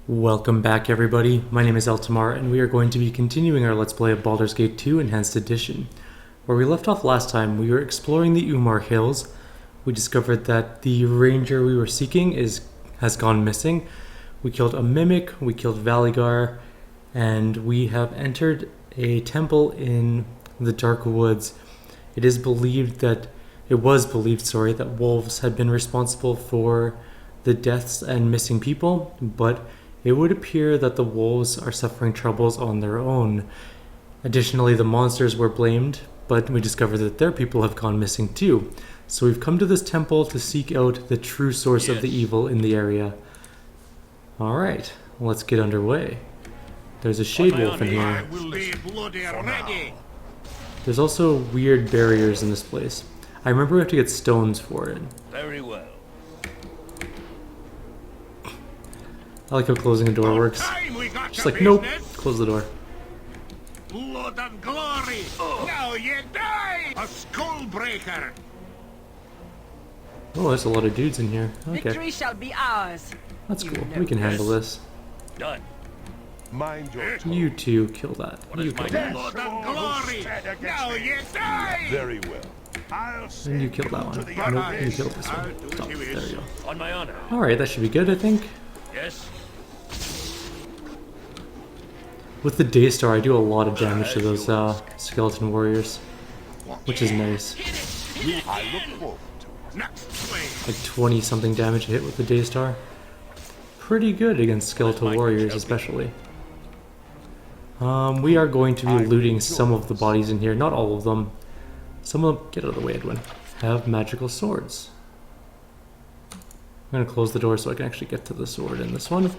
Welcome back everybody, my name is Eltamar and we are going to be continuing our Let's Play of Baldur's Gate 2 Enhanced Edition. Where we left off last time, we were exploring the Umar Hills. We discovered that the ranger we were seeking has gone missing. We killed a mimic, we killed Valigar, and we have entered a temple in the Dark Woods. It was believed that wolves had been responsible for the deaths and missing people, but it would appear that the wolves are suffering troubles on their own. Additionally, the monsters were blamed, but we discovered that their people have gone missing too. So we've come to this temple to seek out the true source of the evil in the area. Alright, let's get underway. There's a shade wolf in here. There's also weird barriers in this place. I remember we have to get stones for it. Very well. I like how closing a door works. Just like, nope, close the door. Blood and glory! Now you die! A skull breaker! Oh, there's a lot of dudes in here. Okay, Victory shall be ours. that's cool. We can handle this. Done. Mind your You two kill that. You kill that. blood and glory! Now you die! Very well. I'll And you kill that one. Nope, you killed this one. Stop. There you go. On my honor. Alright, that should be good, I think. Yes. With the Daystar, I do a lot of damage to those skeleton warriors, which is nice. I look forward to it. Next slave! Like 20 something damage a hit with the Daystar. Pretty good against skeletal warriors, especially. We are going to be looting some of the bodies in here, not all of them. Some of them, get out of the way, Edwin, have magical swords. I'm gonna close the door so I can actually get to the sword in this one.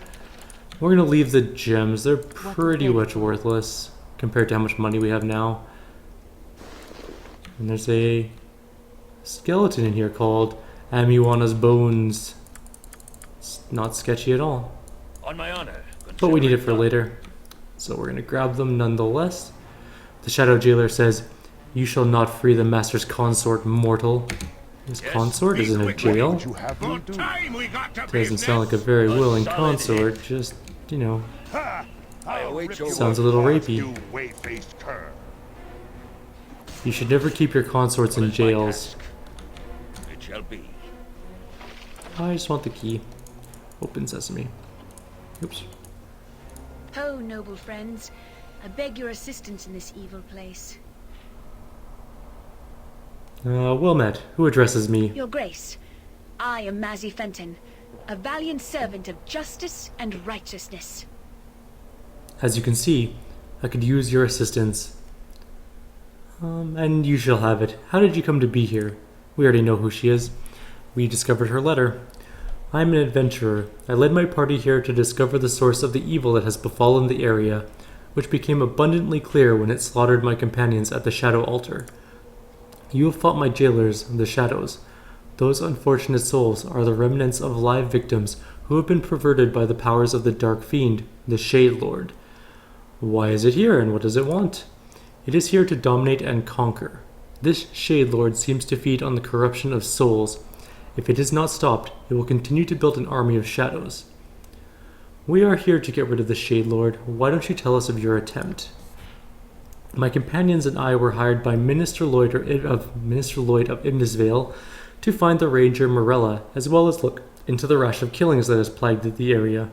We're gonna leave the gems. They're pretty much worthless compared to how much money we have now. And there's a skeleton in here called Amiwana's Bones. It's not sketchy at all. On my honor. But we need it for later. So we're gonna grab them nonetheless. The Shadow Jailer says, "You shall not free the Master's consort, mortal." His consort is in a jail. What you have me Good do. time we got to Doesn't sound like a very willing consort, just, you know, I await your sounds a little rapey. You way-faced cur. You should never keep your consorts in jails. It shall be. I just want the key. Open sesame. Oops. Ho, noble friends. I beg your assistance in this evil place. Well met. Who addresses me? Your Grace, I am Mazzy Fenton, a valiant servant of justice and righteousness. As you can see, I could use your assistance. And you shall have it. How did you come to be here? We already know who she is. We discovered her letter. I'm an adventurer. I led my party here to discover the source of the evil that has befallen the area, which became abundantly clear when it slaughtered my companions at the Shadow Altar. You have fought my jailers, the Shadows. Those unfortunate souls are the remnants of live victims who have been perverted by the powers of the Dark Fiend, the Shade Lord. Why is it here, and what does it want? It is here to dominate and conquer. This Shade Lord seems to feed on the corruption of souls. If it is not stopped, it will continue to build an army of shadows. We are here to get rid of the Shade Lord. Why don't you tell us of your attempt? My companions and I were hired by Minister Lloyd of Ibnisvale to find the ranger Morella, as well as look into the rash of killings that has plagued the area.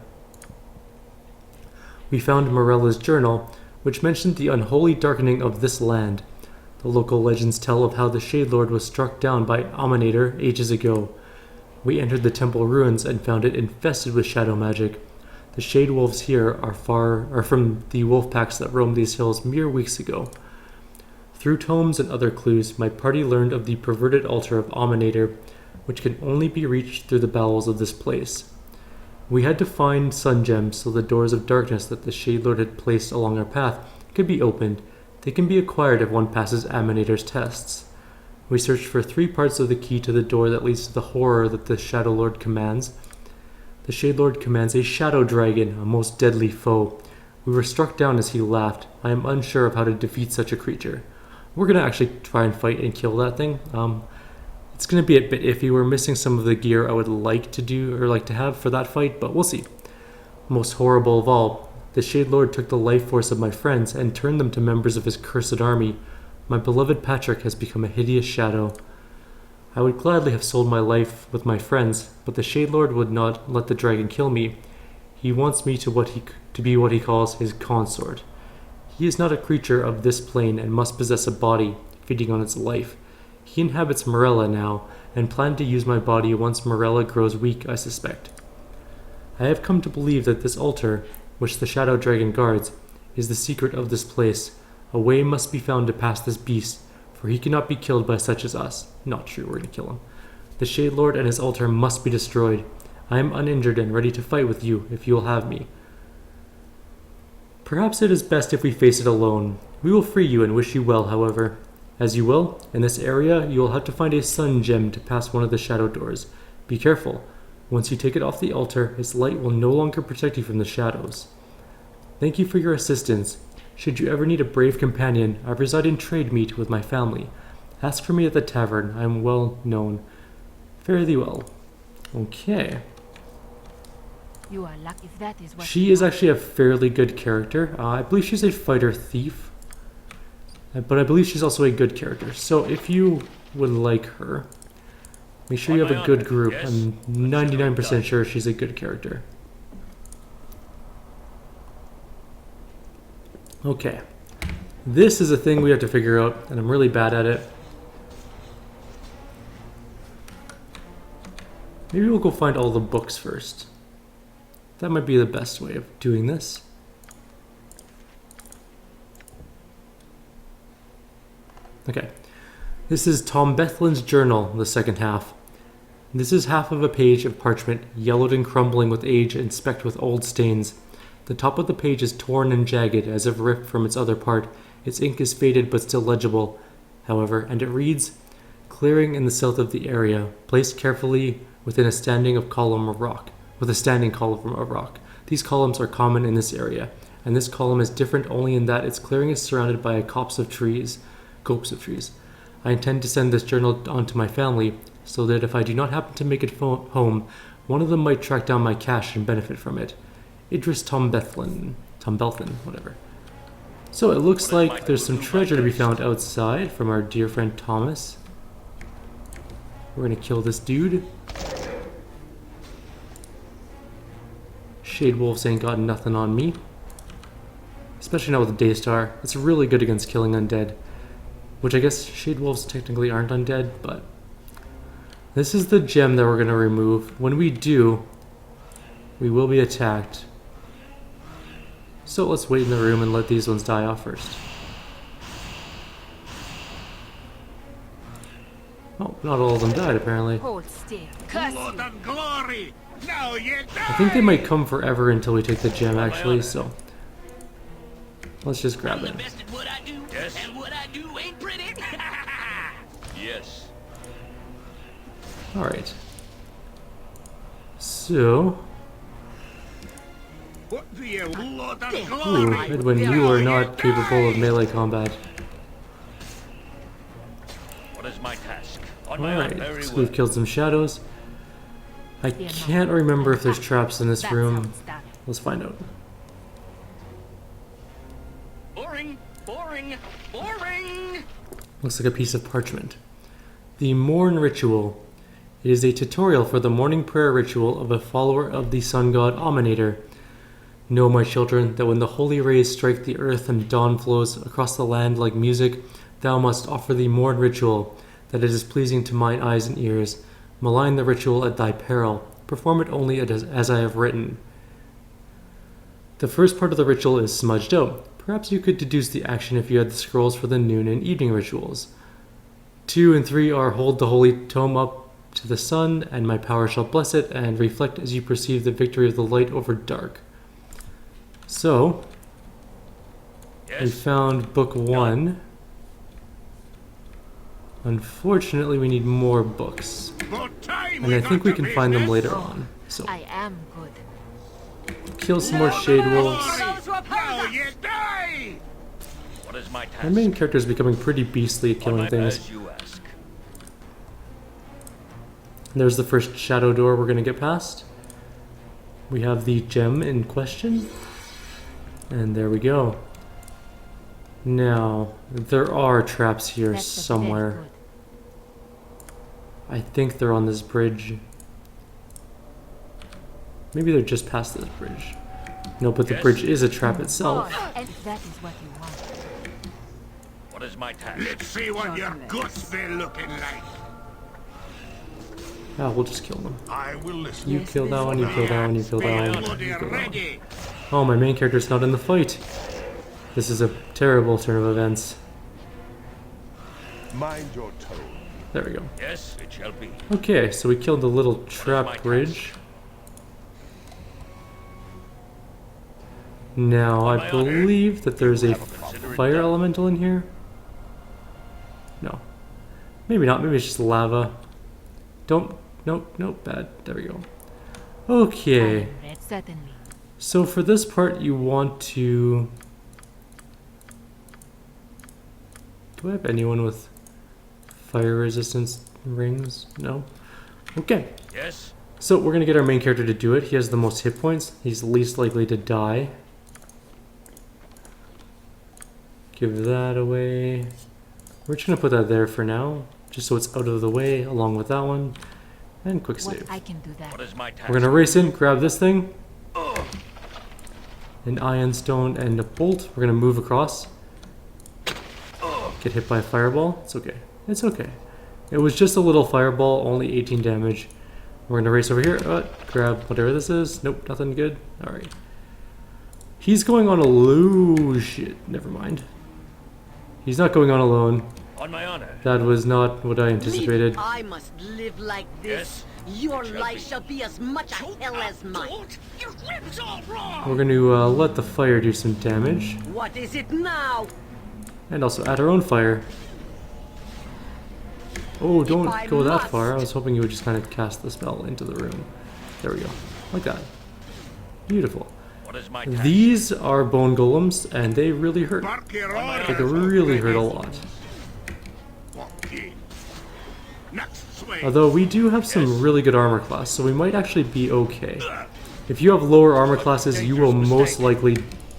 We found Morella's journal, which mentioned the unholy darkening of this land. The local legends tell of how the Shade Lord was struck down by Aminator ages ago. We entered the temple ruins and found it infested with shadow magic. The Shade Wolves here are from the wolf packs that roamed these hills mere weeks ago. Through tomes and other clues, my party learned of the perverted altar of Aminator, which can only be reached through the bowels of this place. We had to find sun gems so the doors of darkness that the Shade Lord had placed along our path could be opened. They can be acquired if one passes Aminator's tests. We searched for 3 parts of the key to the door that leads to the horror that the Shadow Lord commands. The Shade Lord commands a shadow dragon, a most deadly foe. We were struck down as he laughed. I am unsure of how to defeat such a creature. We're going to actually try and fight and kill that thing. It's going to be a bit iffy. We're missing some of the gear I would like to do or like to have for that fight, but we'll see. Most horrible of all, the Shade Lord took the life force of my friends and turned them to members of his cursed army. My beloved Patrick has become a hideous shadow. I would gladly have sold my life with my friends, but the Shade Lord would not let the dragon kill me. He wants me to be what he calls his consort. He is not a creature of this plane and must possess a body, feeding on its life. He inhabits Morella now, and planned to use my body once Morella grows weak, I suspect. I have come to believe that this altar, which the Shadow Dragon guards, is the secret of this place. A way must be found to pass this beast, for he cannot be killed by such as us. Not true, we're gonna kill him. The Shade Lord and his altar must be destroyed. I am uninjured and ready to fight with you, if you will have me. Perhaps it is best if we face it alone. We will free you and wish you well, however. As you will, in this area, you will have to find a sun gem to pass one of the shadow doors. Be careful. Once you take it off the altar, its light will no longer protect you from the shadows. Thank you for your assistance. Should you ever need a brave companion, I reside in trade meet with my family. Ask for me at the tavern. I am well known. Fare thee well. Okay. You are lucky if that is what She is actually a fairly good character. I believe she's a fighter thief. But I believe she's also a good character. So if you would like her, make sure you have a good group. I'm 99% sure she's a good character. Okay. This is a thing we have to figure out, and I'm really bad at it. Maybe we'll go find all the books first. That might be the best way of doing this. Okay. This is Tom Bethlen's journal, the second half. This is half of a page of parchment, yellowed and crumbling with age and specked with old stains. The top of the page is torn and jagged, as if ripped from its other part. Its ink is faded but still legible, however, and it reads, "Clearing in the south of the area, placed carefully within a standing column of rock. These columns are common in this area, and this column is different only in that its clearing is surrounded by a copse of trees. I intend to send this journal on to my family, so that if I do not happen to make it home, one of them might track down my cash and benefit from it. Idris Tom Belthan, whatever." So it looks like there's some treasure to be found outside from our dear friend Thomas. We're gonna kill this dude. Shade Wolves ain't got nothing on me. Especially not with a Daystar. It's really good against killing undead. Which I guess Shade Wolves technically aren't undead, but... This is the gem that we're going to remove. When we do, we will be attacked. So let's wait in the room and let these ones die off first. Oh, not all of them died apparently. hold still. Blood and glory. Now you die. I think they might come forever until we take the gem actually, so... Let's just grab it. Yes. And what I do ain't pretty. Yes. Alright. So... What do you blood and Ooh, glory? Edwin, you are not capable of melee combat. What is my task? On my own, very Alright, so well. we've killed some shadows. I can't remember if there's traps in this That room. sounds done. Let's find out. Boring, boring, boring. Looks like a piece of parchment. The Morn Ritual. It is a tutorial for the morning prayer ritual of a follower of the sun god Aminator. Know, my children, that when the holy rays strike the earth and dawn flows across the land like music, thou must offer the morn ritual, that it is pleasing to mine eyes and ears. Malign the ritual at thy peril. Perform it only as I have written. The first part of the ritual is smudged out. Perhaps you could deduce the action if you had the scrolls for the noon and evening rituals. 2 and 3 are hold the holy tome up to the sun, and my power shall bless it, and reflect as you perceive the victory of the light over dark. So, we Yes. found book 1. Unfortunately, we need more books. About time And I got think we to can find them business. later on. So, I am good. kill some more Shade Wolves. Now you die. What is my task? Our main character is becoming pretty beastly at On killing my- things. As you ask. There's the first shadow door we're going to get past. we have the gem in question. And there we go. Now, there are traps here That's the somewhere. very good. I think they're on this bridge. Maybe they're just past this bridge. No, but the Yes. bridge is a trap itself. Oh, and that is what you want. What is my task? Let's see what your Chocolate. guts be looking like. Ah, we'll just kill them. I will listen. You kill that one, you kill that one, you kill that one, Bloody you kill that one. ready. Oh, my main character's not in the fight. This is a terrible turn of events. Mind your tone. There we go. Yes, it shall be. Okay, so we killed the little my trap task? bridge. Now, On I my honor. believe that there's a Consider it fire done. elemental in here. No. Maybe not, maybe it's just lava. Don't, nope, bad. There we go. Okay, I am ready, certainly. so for this part you want to... Do I have anyone with fire resistance rings? No? Okay. Yes. So we're gonna get our main character to do it. He has the most hit points. He's least likely to die. Give that away. We're just gonna put that there for now, just so it's out of the way, along with that one. And quick What save. I can do that. What is my task? We're gonna race in, grab this thing. An iron stone and a bolt. We're gonna move across. Get hit by a fireball. It's okay. It's okay. It was just a little fireball, only 18 damage. We're gonna race over here. Grab whatever this is. Nope, nothing good. Alright. He's going on a shit. Never mind. He's not going on alone. On my honor. That was not what I anticipated. I must live like this. Yes, Your it shall life be. shall be as much a hell as mine. Your lips all wrong. We're gonna let the fire do some damage. What is it now? And also add our own fire. Oh, don't I go that must. far. I was hoping you would just kind of cast the spell into the room. There we go. Like that. Beautiful. What is my task? These are bone golems, and they really hurt. Bark your They orders. really hurt a lot. Walk in. Next swing. Although we do have some really good armor class, so we might actually be okay. If you have lower armor classes, you will most likely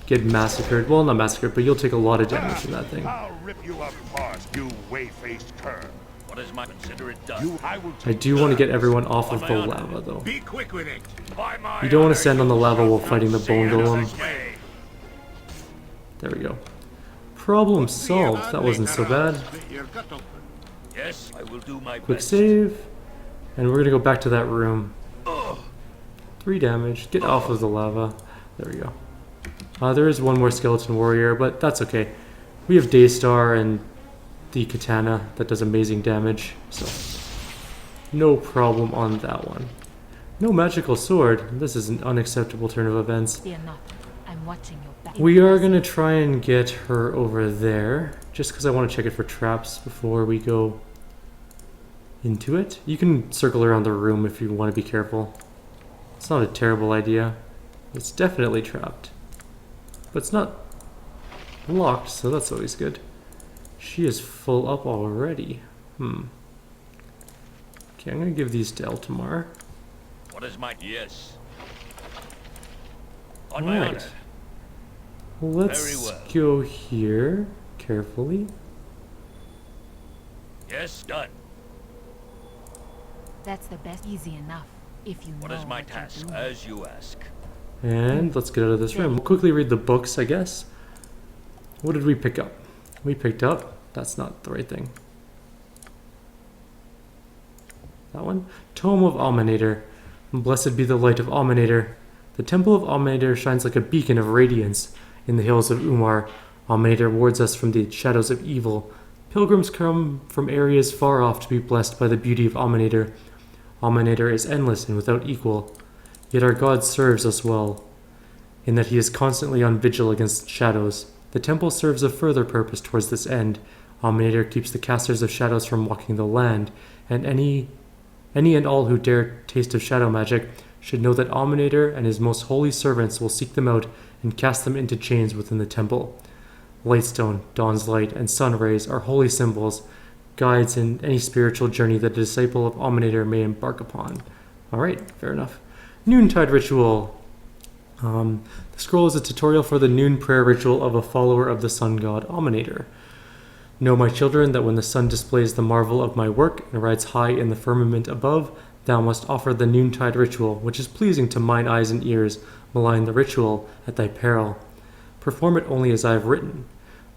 get massacred. Well, not massacred, but you'll take a lot of damage from that thing. I'll rip you apart, you way-faced cur. What is my consider it done? You, I will I take do want to get everyone off On of my the honor. lava, though. Be quick with it. By my You don't want honor, to stand on the lava while fighting the bone Say golem. another way. There we go. Problem solved. That wasn't so bad. Split your gut open. Yes, I will do my Quick best. save. And we're gonna go back to that room. 3 damage. Get off of the lava. There we go. There is one more skeleton warrior, but that's okay. We have Daystar and the katana that does amazing damage, so no problem on that one. No magical sword. This is an unacceptable turn of events. Fear not. I'm watching your back. We are gonna try and get her over there, just because I want to check it for traps before we go into it. You can circle around the room if you want to be careful. It's not a terrible idea. It's definitely trapped. But it's not locked, so that's always good. She is full up already. Okay, I'm gonna give these to Eltamar. What is my yes? On my honor. Alright. Let's Very well. go here carefully. Yes, done. That's the best. Easy enough. If you What know is my what you're task? doing. As you ask. And let's get out of this room. We'll quickly read the books, I guess. What did we pick up? We picked up... That's not the right thing. That one? Tome of Alminator. Blessed be the light of Alminator. The Temple of Alminator shines like a beacon of radiance in the hills of Umar. Alminator wards us from the shadows of evil. Pilgrims come from areas far off to be blessed by the beauty of Alminator. Alminator is endless and without equal. Yet our God serves us well, in that he is constantly on vigil against shadows. The temple serves a further purpose towards this end. Alminator keeps the casters of shadows from walking the land, and any and all who dare taste of shadow magic should know that Alminator and his most holy servants will seek them out and cast them into chains within the temple. Lightstone, Dawn's Light, and Sun Rays are holy symbols, guides in any spiritual journey that a disciple of Alminator may embark upon. Alright, fair enough. Noontide Ritual. The scroll is a tutorial for the noon prayer ritual of a follower of the sun god Aminator. Know, my children, that when the sun displays the marvel of my work and rides high in the firmament above, thou must offer the noontide ritual, which is pleasing to mine eyes and ears. Malign the ritual at thy peril. Perform it only as I have written.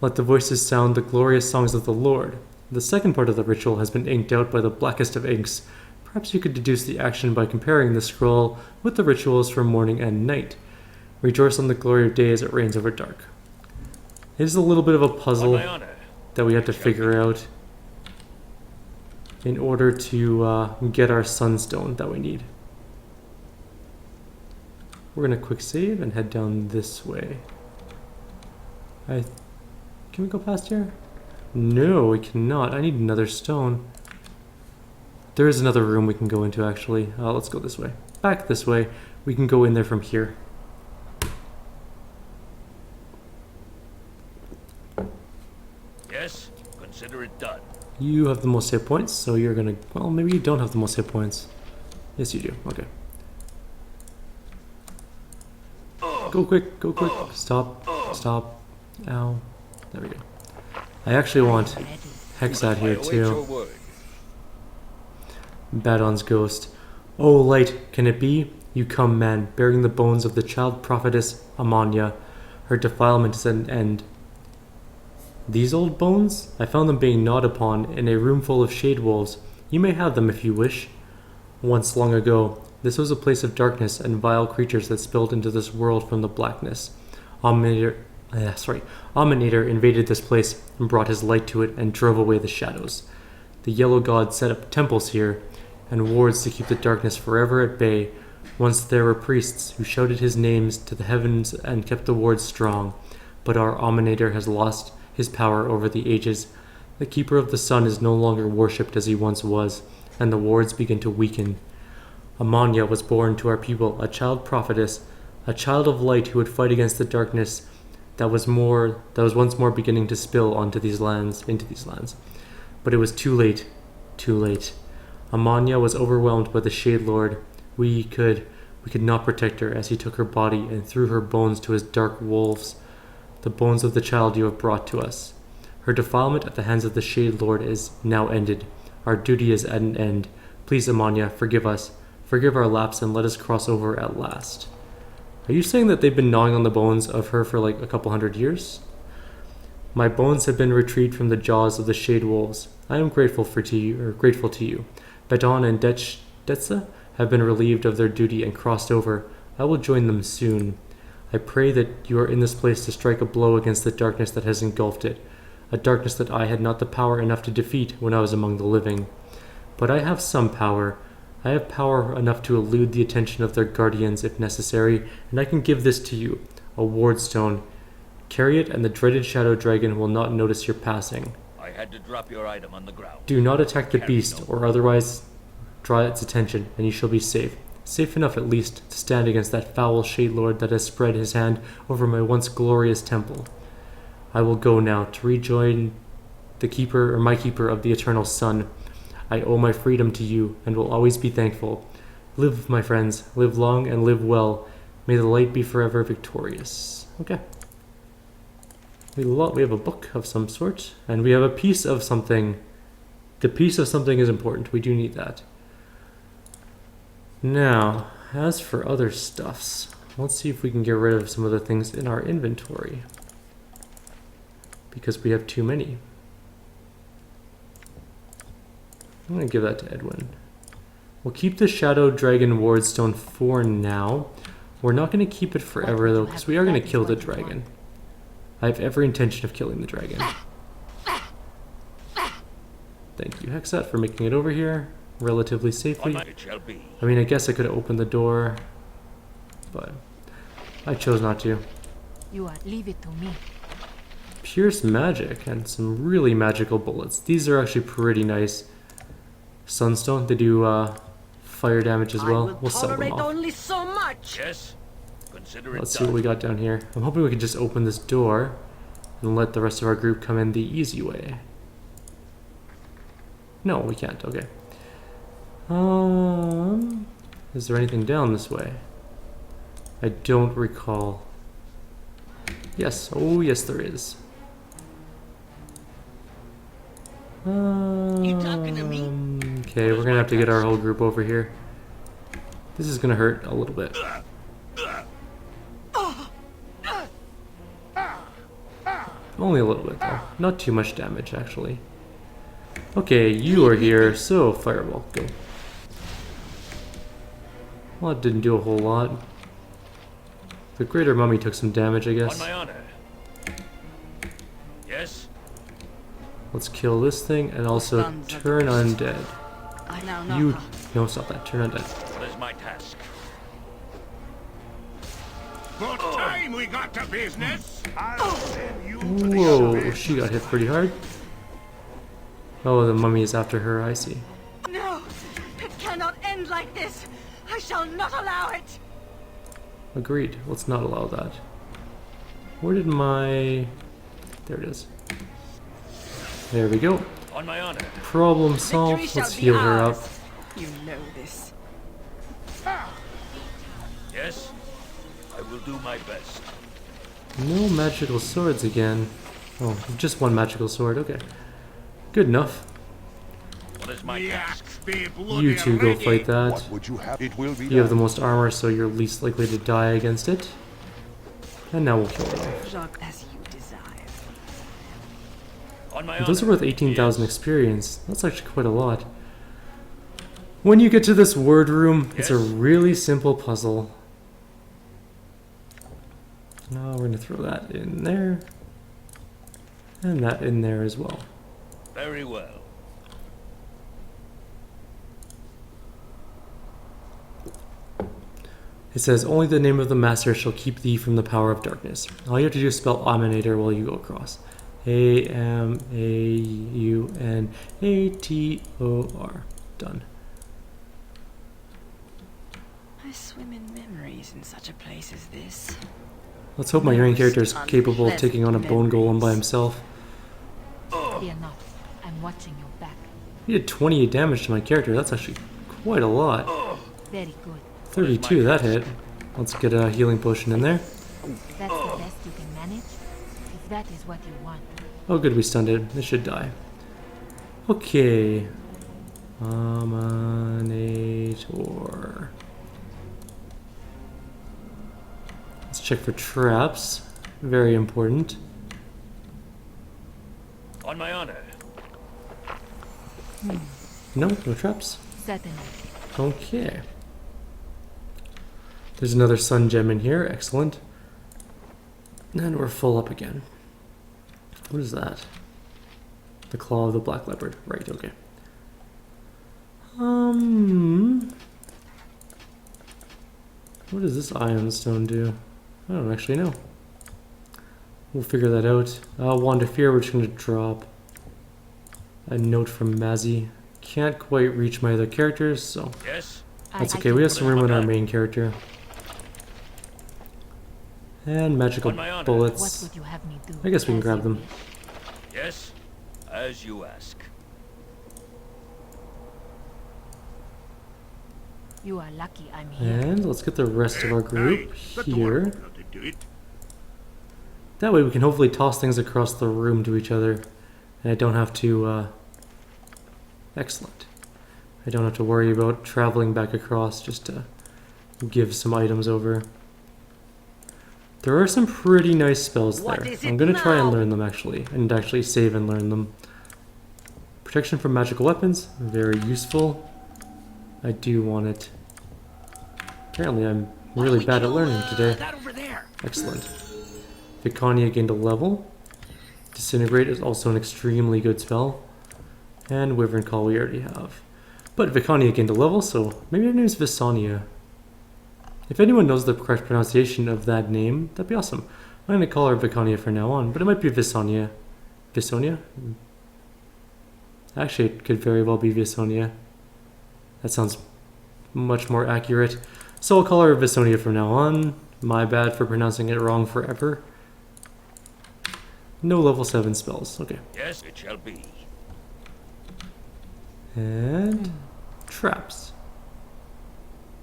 Let the voices sound the glorious songs of the Lord. The second part of the ritual has been inked out by the blackest of inks. Perhaps you could deduce the action by comparing the scroll with the rituals for morning and night. Rejoice on the glory of day as it reigns over dark. It is a little bit of a On puzzle my honor. that we have to figure out in order to get our sunstone that we need. We're gonna quick save and head down this way. Can we go past here? No, we cannot. I need another stone. There is another room we can go into, actually. Let's go this way. Back this way. We can go in there from here. Yes, consider it done. You have the most hit points, so you're gonna... Well, maybe you don't have the most hit points. Yes, you do. Okay. Go quick, go quick. Stop, stop. Ow. There we go. I actually want Hex out here I await your too. word. Badon's ghost. Oh, light, can it be? You come, man, bearing the bones of the child prophetess Amanya. Her defilement is at an end. These old bones? I found them being gnawed upon in a room full of shade wolves. You may have them if you wish. Once long ago, this was a place of darkness and vile creatures that spilled into this world from the blackness. Aminator invaded this place and brought his light to it and drove away the shadows. The yellow god set up temples here and wards to keep the darkness forever at bay. Once there were priests who shouted his names to the heavens and kept the wards strong, but our Aminator has lost his power over the ages. The keeper of the sun is no longer worshipped as he once was, and the wards begin to weaken. Amanya was born to our people, a child prophetess, a child of light who would fight against the darkness that was once more beginning to spill into these lands. But it was too late. Amanya was overwhelmed by the Shade Lord. We could not protect her as he took her body and threw her bones to his dark wolves. The bones of the child you have brought to us. Her defilement at the hands of the Shade Lord is now ended. Our duty is at an end. Please, Amanya, forgive us. Forgive our lapse and let us cross over at last. Are you saying that they've been gnawing on the bones of her for like a couple hundred years? My bones have been retrieved from the jaws of the Shade Wolves. I am grateful to you. Badon and Detza have been relieved of their duty and crossed over. I will join them soon. I pray that you are in this place to strike a blow against the darkness that has engulfed it, a darkness that I had not the power enough to defeat when I was among the living. But I have some power. I have power enough to elude the attention of their guardians if necessary, and I can give this to you, a ward stone. Carry it, and the dreaded shadow dragon will not notice your passing. I had to drop your item on the ground. Do not attack the beast, or otherwise draw its attention, and you shall be safe. Safe enough at least to stand against that foul Shade Lord that has spread his hand over my once glorious temple. I will go now to rejoin my keeper of the eternal sun. I owe my freedom to you and will always be thankful. Live, my friends, live long and live well. May the light be forever victorious. Okay. We have a book of some sort, and we have a piece of something. The piece of something is important. We do need that. Now, as for other stuffs, let's see if we can get rid of some of the things in our inventory, because we have too many. I'm going to give that to Edwin. We'll keep the Shadow Dragon Wardstone for now. We're not going to keep it forever though, because we are going to kill the dragon. I have every intention of killing the dragon. Thank you, Hexat, for making it over here relatively safely. It shall be. I mean, I guess I could have opened the door, but I chose not to. Leave it to me. Pierce magic and some really magical bullets. These are actually pretty nice. Sunstone, they do fire damage as well. We'll sell them off. Only so much. Yes, consider it Let's see done. what we got down here. I'm hoping we can just open this door and let the rest of our group come in the easy way. No, we can't. Okay. Is there anything down this way? I don't recall. Yes, oh yes there is. You talking to me? Okay, we're gonna have to get our whole group over here. This is gonna hurt a little bit. Only a little bit though. Not too much damage actually. Okay, you are here, so fireball, go. Well, it didn't do a whole lot. The greater mummy took some damage, I On guess. my honor. Yes? Let's kill this thing and also turn undead. You, no, stop that. Turn undead. What is my task? What time we got to business? I'll send you to the Whoa, undead. she got hit pretty hard. Oh, the mummy is after her, I see. No! It cannot end like this! I shall not allow it! Agreed. Let's not allow that. Where did my... There it is. There we go. On my honor. Problem solved. Victory Let's shall be heal her up. ours. You know this. Yes? I will do my best. No magical swords again. Oh, just one magical sword. Okay. Good enough. What is my The task? axe be bloody You two go ready. fight that. What would you have? It will be You have the done. most armor, so you're least likely to die against it. And now we'll kill it off. Jacques, as you desire. On my honor. Those are worth 18,000 experience. That's actually quite a lot. When you get to this word room, it's a Yes. really simple puzzle. Now we're gonna throw that in there. And that in there as well. Very well. It says, only the name of the master shall keep thee from the power of darkness. All you have to do is spell Aminator while you go across. A-M-A-U-N-A-T-O-R. Done. I swim in memories in such a place as this. Let's hope my main Most character is capable of unpleasant taking on a bone golem by memories. himself. Fear not. I'm watching your back. He did 28 damage to my character. That's actually quite a lot. Very good. 32, that hit. Let's get a healing potion in there. If that's the best you can manage, if that is what you want. Oh good, we stunned it. It should die. Okay. Aminator. Let's check for traps. Very important. On my honor. No, no traps. Certainly. Okay. There's another sun gem in here. Excellent. And we're full up again. What is that? The claw of the black leopard. Right, okay. What does this ion stone do? I don't actually know. We'll figure that out. Wand of Fear, we're just going to drop a note from Mazzy. Can't quite reach my other characters, so Yes? that's I okay. We have some room on our done. main character. And magical On my honor. What bullets. would you have me do? I guess we can As grab you them. wish. Yes? As you ask. You are lucky I'm here. And let's get the rest of our group Aye, the dwarf here. know to do it. That way we can hopefully toss things across the room to each other. And I don't have to, excellent. I don't have to worry about traveling back across just to give some items over. There are some pretty nice spells What there. is I'm it gonna try and now? learn them actually, and actually save and learn them. Protection from magical weapons, very useful. I do want it. Apparently I'm really bad at learning today. That over there. Excellent. Viconia gained a level. Disintegrate is also an extremely good spell. And Wyvern Call we already have. But Viconia gained a level, so maybe her name is Visonia. If anyone knows the correct pronunciation of that name, that'd be awesome. I'm going to call her Viconia from now on, but it might be Visonia. Visonia? Actually, it could very well be Visonia. That sounds much more accurate. So I'll call her Visonia from now on. My bad for pronouncing it wrong forever. No level 7 spells. Okay. Yes, it shall be. And traps.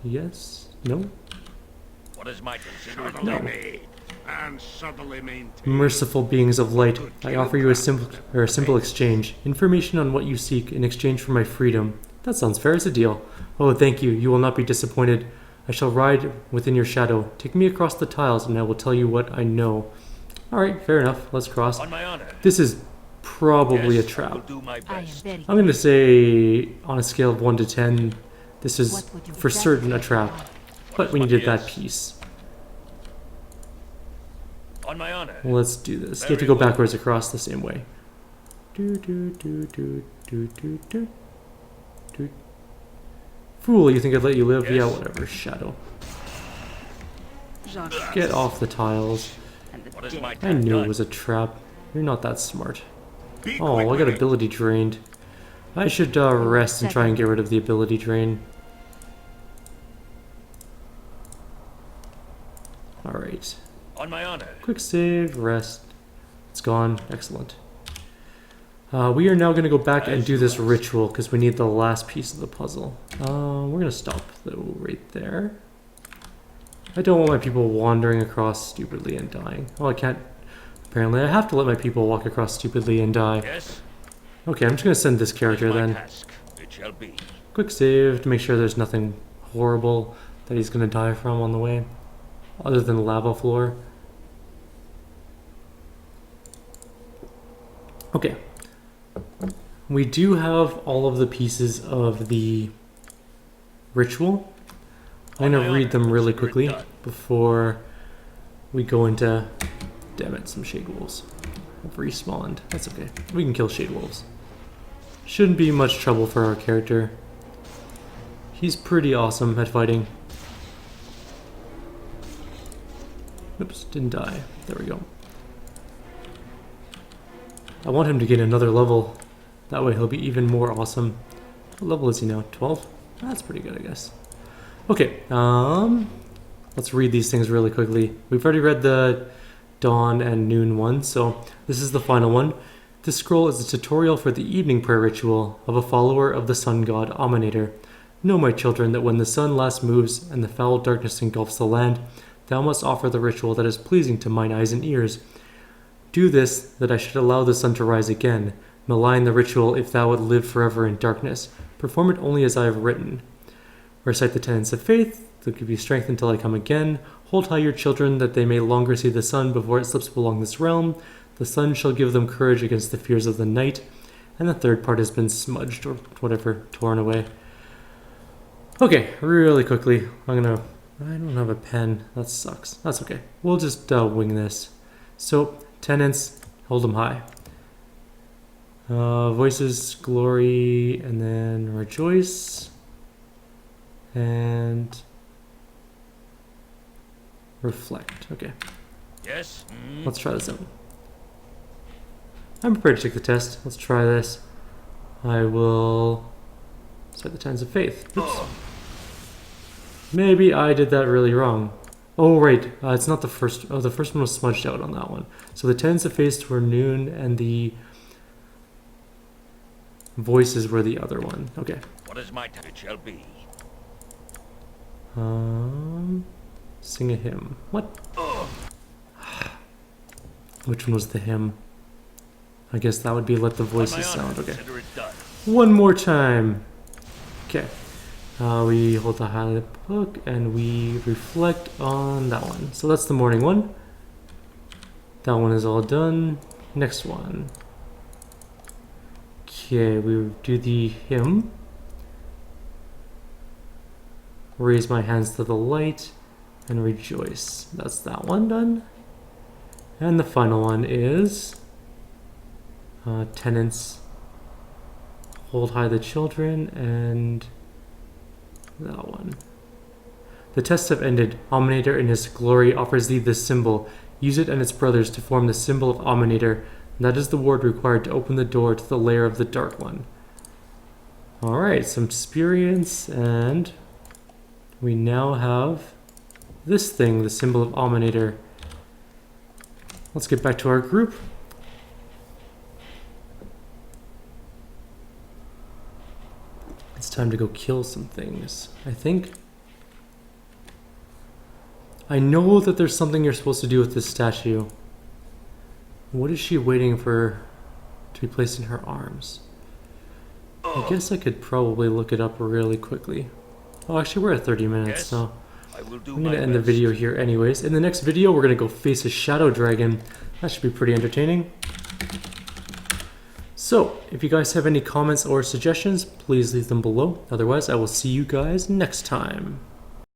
Yes. No. What is my considerate Subtly No. made and subtly maintained. Merciful beings of light, I offer you a simple exchange. Information on what you seek in exchange for my freedom. That sounds fair as a deal. Oh, thank you. You will not be disappointed. I shall ride within your shadow. Take me across the tiles, and I will tell you what I know. All right, fair enough. Let's cross. On my honor. This is probably Yes, a I trap. will do my I am best. very I'm going to say, on a scale of 1 to 10, this is What would you for exactly certain a like? trap. But we needed that Yes. piece. On my honor. Let's do this. You have to Very go well. backwards across the same way. Do do do do do do do do. Fool, you think I'd let you live? Yeah, Yes. whatever. Shadow. Justice Get off the tiles. and the What is dead. my I task knew it done? was a trap. You're not that smart. Be Oh, quick I got with it. ability drained. I should rest and try and get rid of the ability drain. Alright. On my honor. Quick save, rest. It's gone. Excellent. We are now going to go back and do this ritual because we need the last piece of the puzzle. We're going to stop though right there. I don't want my people wandering across stupidly and dying. Oh, I can't. Apparently I have to let my people walk across stupidly and die. Yes. Okay, I'm just going to send this What is character my then. task? It shall be. Quick save to make sure there's nothing horrible that he's going to die from on the way. Other than the lava floor. Okay. We do have all of the pieces of the ritual. I'm going to read them really quickly before we go into... Damn it, some shade wolves have respawned. That's okay. We can kill shade wolves. Shouldn't be much trouble for our character. He's pretty awesome at fighting. Oops, didn't die. There we go. I want him to get another level. That way he'll be even more awesome. What level is he now? 12? That's pretty good, I guess. Okay, let's read these things really quickly. We've already read the dawn and noon one, so this is the final one. This scroll is a tutorial for the evening prayer ritual of a follower of the sun god Aminator. Know, my children, that when the sun last moves and the foul darkness engulfs the land, thou must offer the ritual that is pleasing to mine eyes and ears. Do this, that I should allow the sun to rise again. Malign the ritual if thou would live forever in darkness. Perform it only as I have written. Recite the tenets of faith, that give you strength until I come again. Hold high your children, that they may longer see the sun before it slips along this realm. The sun shall give them courage against the fears of the night. And the third part has been smudged, or whatever, torn away. Okay, really quickly, I don't have a pen. That sucks. That's okay. We'll just wing this. So, tenants, hold them high. Voices, glory, and then rejoice. And reflect. Okay, Yes. let's try this out. I'm prepared to take the test. Let's try this. I will start the tenets of faith. Oops. Maybe I did that really wrong. Oh, right. It's not the first. Oh, the first one was smudged out on that one. So the tenets of faith were noon, and the voices were the other one. Okay. What is my task? It shall be. Sing a hymn. What? Which one was the hymn? I guess that would be let the On my voices honor, sound. Okay. consider it done. One more time. Okay. We hold the highlight book and we reflect on that one. So that's the morning one. That one is all done. Next one. Okay, we do the hymn. Raise my hands to the light and rejoice. That's that one done. And the final one is tenants, hold high the children, and that one. The tests have ended. Aminator in his glory offers thee this symbol. Use it and its brothers to form the symbol of Aminator. That is the word required to open the door to the lair of the Dark One. Alright, some experience, and we now have this thing, the symbol of Aminator. Let's get back to our group. It's time to go kill some things, I think. I know that there's something you're supposed to do with this statue. What is she waiting for to be placed in her arms? I guess I could probably look it up really quickly. Oh, actually, we're at 30 minutes, Yes, so I will do I'm my gonna end the best. video here anyways. In the next video, we're gonna go face a shadow dragon. That should be pretty entertaining. So, if you guys have any comments or suggestions, please leave them below. Otherwise, I will see you guys next time.